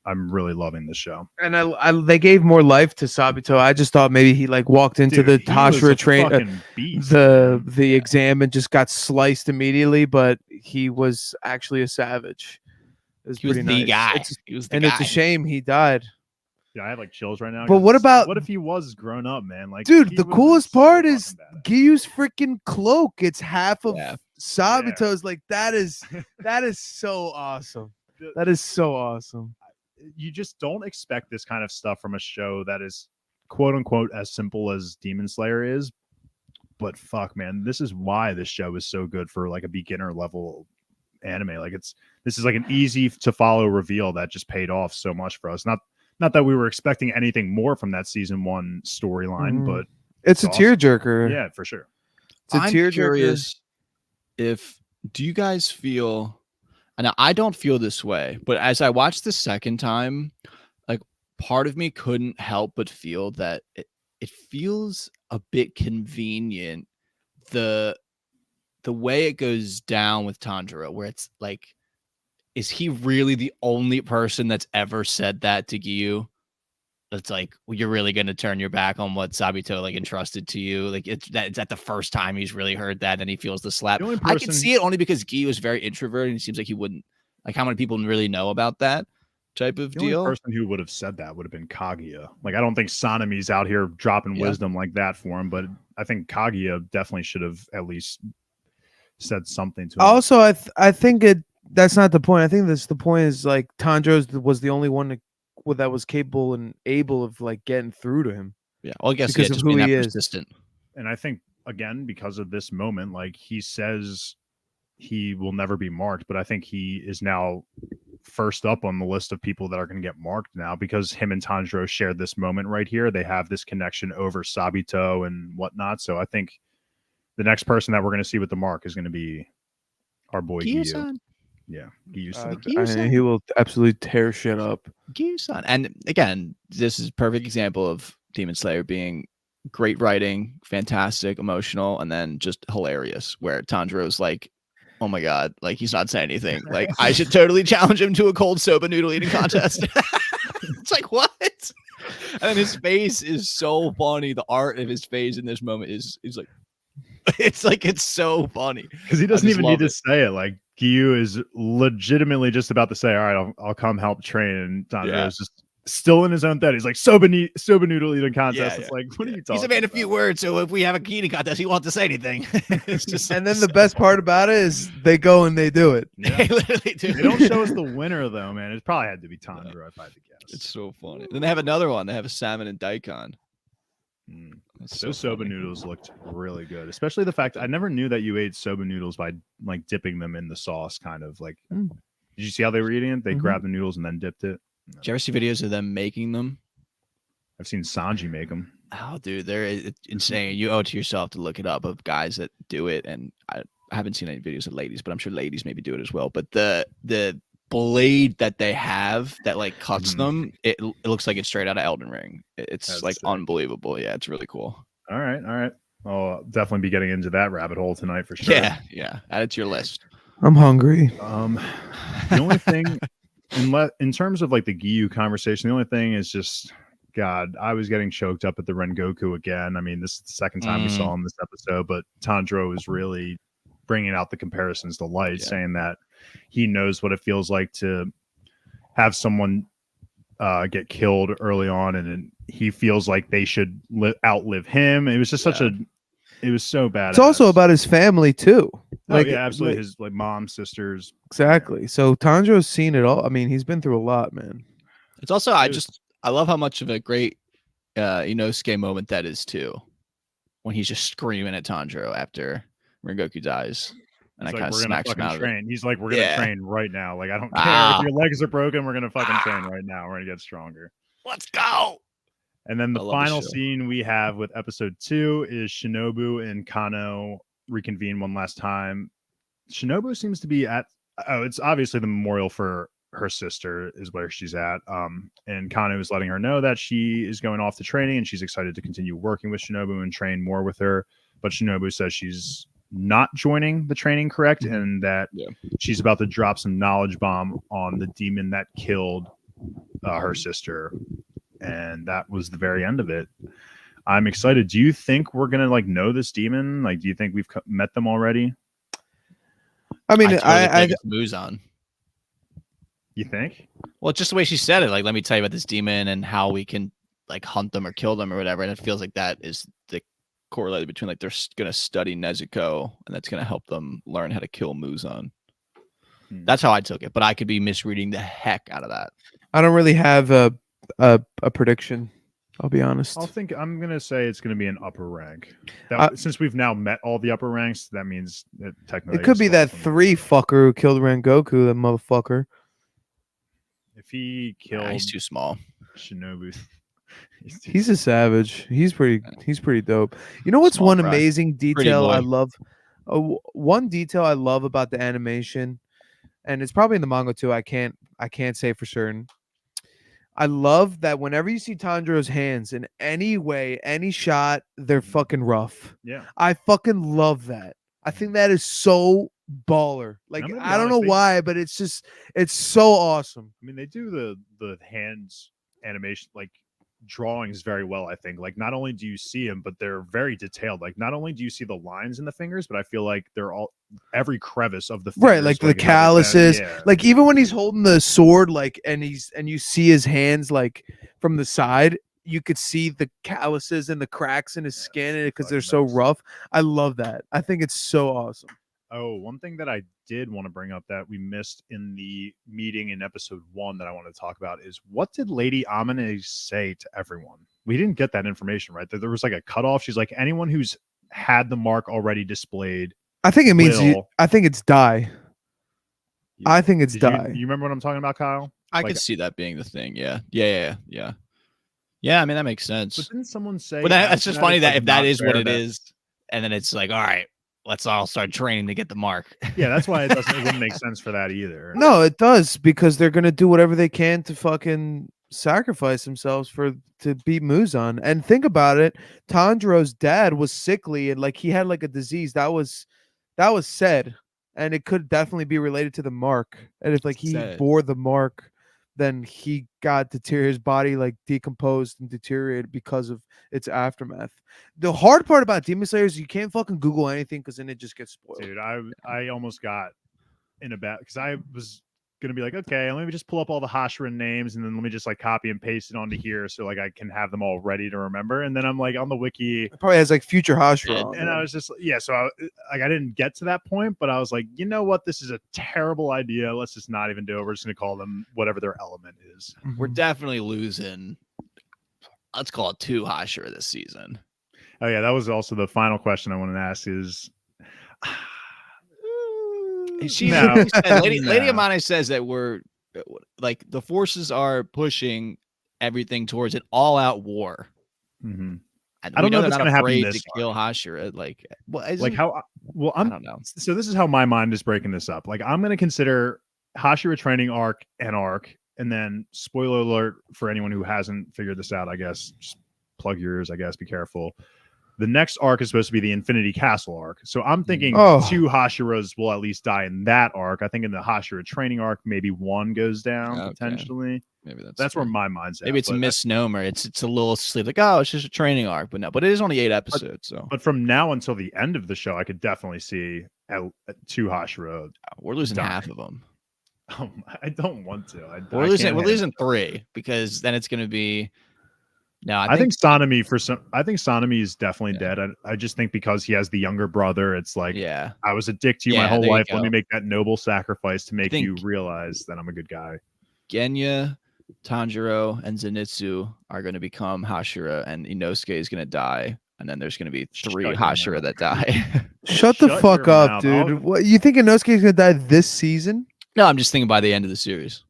I'm really loving this show. And they gave more life to Sabito. I just thought maybe he like walked into the Hashira train, the exam, and just got sliced immediately, but he was actually a savage. He was the guy. It's a shame he died. Yeah, I have like chills right now. But what if he was grown up, man? Like, dude, the coolest part is Giyu's freaking cloak. It's half of Sabito's. Like, that is so awesome. That is so awesome. You just don't expect this kind of stuff from a show that is quote unquote as simple as Demon Slayer is. But fuck, man, this is why this show is so good for like a beginner level anime. Like, this is like an easy to follow reveal that just paid off so much for us. Not that we were expecting anything more from that season 1 storyline, but it's a awesome tearjerker. Yeah, for sure. I'm curious do you guys feel, and I don't feel this way, but as I watched the second time, like, part of me couldn't help but feel that it feels a bit convenient, the way it goes down with Tanjiro, where it's like, is he really the only person that's ever said that to Giyu? That's like, well, you're really going to turn your back on what Sabito like entrusted to you. Like, it's at the first time he's really heard that, and he feels the slap. I can see it only because Giyu is very introverted, and it seems like he wouldn't, like, how many people really know about that type of deal? The only person who would have said that would have been Kaguya. Like, I don't think Sanemi's out here dropping wisdom like that for him, but I think Kaguya definitely should have at least said something to him. Also, I think that's not the point. I think the point is, like, Tanjiro was the only one that was capable and able of like getting through to him. Yeah. Well, I guess Because of just who being he that is. persistent. And I think again, because of this moment, like he says he will never be marked, but I think he is now first up on the list of people that are going to get marked now because him and Tanjiro shared this moment right here. They have this connection over Sabito and whatnot. So I think the next person that we're going to see with the mark is going to be our boy Giyu. Giyu-san. Yeah, Giyu-san. I mean, Giyu-san. he will absolutely tear shit up. Giyu-san. And again, this is a perfect example of Demon Slayer being great writing, fantastic, emotional, and then just hilarious. Where Tanjiro's like, "Oh my god, like he's not saying anything. Like I should totally challenge him to a cold soba noodle eating contest." It's like what? And then his face is so funny. The art of his face in this moment is like, it's so funny because he doesn't just even need love to it. say it. Like Giyu is legitimately just about to say, "All right, I'll come help train," and Tanjiro Yeah. is just still in his own thing. He's like soba noodle eating contest. Yeah, It's like, what are you talking? He's a man about? of few words, so if we have a eating contest, he won't have to say anything. It's just And then the best part about it is they go and they do it. Yeah. they literally do. They don't show us the winner though, man. It probably had to be Tanjiro if I had to guess. It's so funny. Then they have another one. They have a salmon and daikon. Mm. That's Those so soba funny. noodles looked really good, especially the fact I never knew that you ate soba noodles by like dipping them in the sauce, kind of like. Mm. Did you see how they were eating it? They Mhm. grabbed the noodles and then dipped it. Did you ever see videos of them making them? I've seen Sanji make them. Oh, dude, it's insane. You owe it to yourself to look it up of guys that do it. And I haven't seen any videos of ladies, but I'm sure ladies maybe do it as well. But the blade that they have that like cuts Mhm. them, it looks like it's straight out of Elden Ring. It's That's like sick. unbelievable. Yeah, it's really cool. All right. I'll definitely be getting into that rabbit hole tonight for sure. Yeah. Add it to your list. I'm hungry. The only thing, in terms of like the Giyu conversation, the only thing is just, God, I was getting choked up at the Rengoku again. I mean, this is the second time we saw him this episode, but Tanjiro is really bringing out the comparisons to light, saying that he knows what it feels like to have someone get killed early on, and he feels like they should outlive him. It was just it was so bad. It's also about his family too. Like, yeah, absolutely. His like mom, sisters. Exactly. So Tanjiro's seen it all. I mean, he's been through a lot, man. It's also I love how much of a great Inosuke moment that is too, when he's just screaming at Tanjiro after Rengoku dies, and I He's kind of like, we're gonna smacks him out fucking of it. train. He's like, we're gonna train right now. Like, I don't care Ah. if your legs are broken. We're gonna fucking train right now. We're gonna get stronger. Let's go. And then the I love final this show. scene we have with episode 2 is Shinobu and Kano reconvene one last time. Shinobu seems to be at it's obviously the memorial for her sister is where she's at. And Kano is letting her know that she is going off to training and she's excited to continue working with Shinobu and train more with her. But Shinobu says she's not joining the training, correct? And that she's about to drop some knowledge bomb on the demon that killed her sister. And that was the very end of it. I'm excited. Do you think we're gonna like know this demon? Like, do you think we've met them already? I mean, I think it's Muzan. You think? Well, just the way she said it, like, let me tell you about this demon and how we can like hunt them or kill them or whatever. And it feels like that is the correlated between like they're gonna study Nezuko and that's gonna help them learn how to kill Muzan. That's how I took it, but I could be misreading the heck out of that. I don't really have a prediction. I'll be honest. I'm gonna say it's gonna be an upper rank. Since we've now met all the upper ranks, that means that technically it could be that 3 fucker who killed Rengoku, that motherfucker. If he killed, He's too small. Shinobu. He's a savage. He's pretty dope. You know what's Small one fry. amazing detail I boy. love? One detail I love about the animation, and it's probably in the manga too. I can't say for certain. I love that whenever you see Tanjiro's hands in any way, any shot, they're fucking rough. Yeah. I fucking love that. I think that is so baller. Like, I don't know why, but it's so awesome. I mean, they do the hands animation, like drawings very well, I think. Like, not only do you see them, but they're very detailed. Like, not only do you see the lines in the fingers, but I feel like they're all every crevice of the fingers, right, like the calluses. Like, even when he's holding the sword, like, and you see his hands like from the side, you could see the calluses and the cracks in his skin because they're so rough. I love that. I think it's so awesome. Oh, one thing that I did want to bring up that we missed in the meeting in episode 1 that I want to talk about is what did Lady Amane say to everyone? We didn't get that information, right? There was like a cutoff. She's like, anyone who's had the mark already displayed. I think it means will- I think it's die. I think it's Did die. you remember what I'm talking about, Kyle? I Like- could see that being the thing. Yeah. Yeah, I mean, that makes sense. But didn't someone say? But that's after just funny it's, that like, if that not is what fair it that- is, and then it's like, all right, let's all start training to get the mark. Yeah, that's why it wouldn't make sense for that either. No, it does because they're gonna do whatever they can to fucking sacrifice themselves to beat Muzan. And think about it, Tanjiro's dad was sickly and like he had like a disease that was said, and it could definitely be related to the mark. And if like he Said. bore the mark, then he got his body like decomposed and deteriorated because of its aftermath. The hard part about Demon Slayer is you can't fucking Google anything because then it just gets spoiled. Dude, I almost got in a bad because I was gonna be like, okay, let me just pull up all the Hashira names and then let me just like copy and paste it onto here so like I can have them all ready to remember. And then I'm like on the wiki, It probably has like future Hashira. Yeah, on and there. I was just so I didn't get to that point, but I was like, you know what, this is a terrible idea. Let's just not even do it. We're just gonna call them whatever their element is. We're definitely losing. Let's call it 2 Hashira this season. Oh yeah, that was also the final question I wanted to ask is. No. Lady No. Amane says that we're like the forces are pushing everything towards an all-out war. Mhm. And I don't we know if they're it's not gonna happen afraid this to kill Hashira. Like, well, Like how well I I'm don't know. so this is how my mind is breaking this up. Like I'm going to consider Hashira Training Arc an arc, and then spoiler alert for anyone who hasn't figured this out. I guess just plug your ears. I guess be careful. The next arc is supposed to be the Infinity Castle arc. So I'm thinking Oh. 2 Hashiras will at least die in that arc. I think in the Hashira Training Arc, maybe 1 goes down Okay. potentially. Maybe That's where my mind's at. maybe it's a but misnomer. It's a little sleep. Like, oh, it's just a training arc, but no. But it is only 8 episodes, so But from now until the end of the show, I could definitely see at 2 Hashira. we're losing dying. half of them. I don't want to. We're losing 3 because then it's going to be. No, I think Sonami is definitely dead. I just think because he has the younger brother, it's like yeah. I was a dick to you my Yeah, whole there you life. Let go. me make that noble sacrifice to make you think- realize that I'm a good guy. Genya, Tanjiro, and Zenitsu are going to become Hashira, and Inosuke is going to die, and then there's going to be 3 Shut your Hashira mouth. that die. Shut the Shut fuck your up, mouth. dude. I'll- What you think Inosuke's gonna die this season? No, I'm just thinking by the end of the series.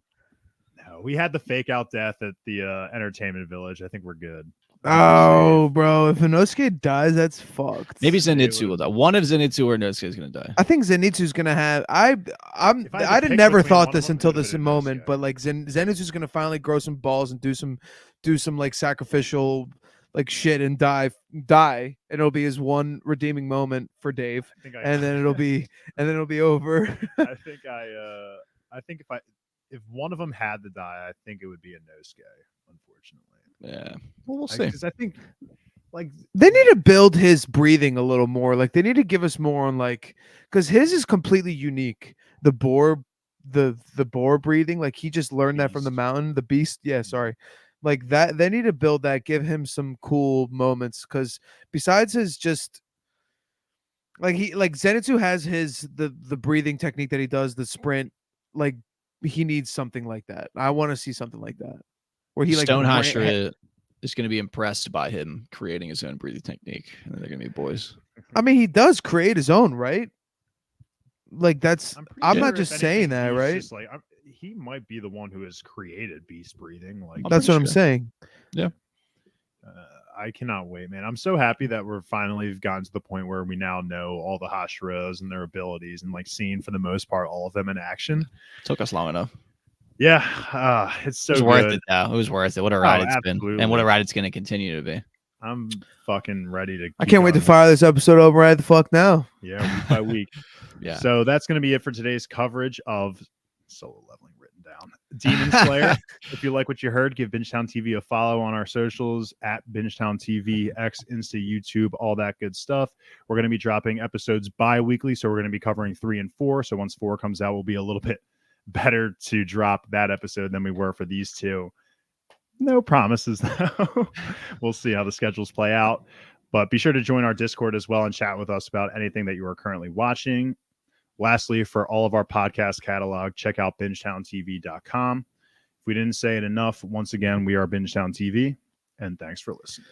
No, we had the fake out death at the entertainment village. I think we're good. Oh, bro, if Inosuke dies, that's fucked. Maybe It Zenitsu will would- die. One of Zenitsu or Inosuke is going to die. I think Zenitsu's gonna have. If I had to I pick never between thought one of this them, it until would've this been moment, Inosuke. but like Zenitsu's gonna finally grow some balls and do some like sacrificial like shit and die, and it'll be his one redeeming moment for Dave, I think and then it'll be over. I think if one of them had to die, I think it would be Inosuke. Unfortunately, Yeah. Well, we'll see. because I think like They need to build his breathing a little more. Like they need to give us more on like because his is completely unique. The boar breathing, like he just learned that from the Beast. mountain. The beast, yeah, sorry. Like that, they need to build that, give him some cool moments. Because besides his just like Zenitsu has his the breathing technique that he does, the sprint, like he needs something like that. I want to see something like that. Where he like Stone ran- Hashira is going to be impressed by him creating his own breathing technique, and they're going to be boys. I mean, he does create his own, right? Like that's. pretty I'm sure not if just anything, saying that, he's right? just like he might be the one who has created beast breathing. Like That's what I'm sure. saying. I cannot wait, man. I'm so happy that we're finally gotten to the point where we now know all the Hashiras and their abilities and like seeing for the most part all of them in action. Took us long enough. Yeah, it's so It was good. worth it, though. It was worth it. What a ride it's been, and what a absolutely. ride it's going to continue to be. I'm fucking ready to. I keep can't wait to going. fire this episode over right the fuck now. Yeah, week by week. Yeah. So that's going to be it for today's coverage of Solo Leveling written down. Demon Slayer. If you like what you heard, give Bingetown TV a follow on our socials at Bingetown TV, X, Insta, YouTube, all that good stuff. We're going to be dropping episodes bi-weekly, so we're going to be covering 3 and 4. So once 4 comes out, we'll be a little bit better to drop that episode than we were for these 2. No promises, though. We'll see how the schedules play out. But be sure to join our Discord as well and chat with us about anything that you are currently watching. Lastly, for all of our podcast catalog, check out bingetowntv.com. If we didn't say it enough, once again, we are Bingetown TV, and thanks for listening.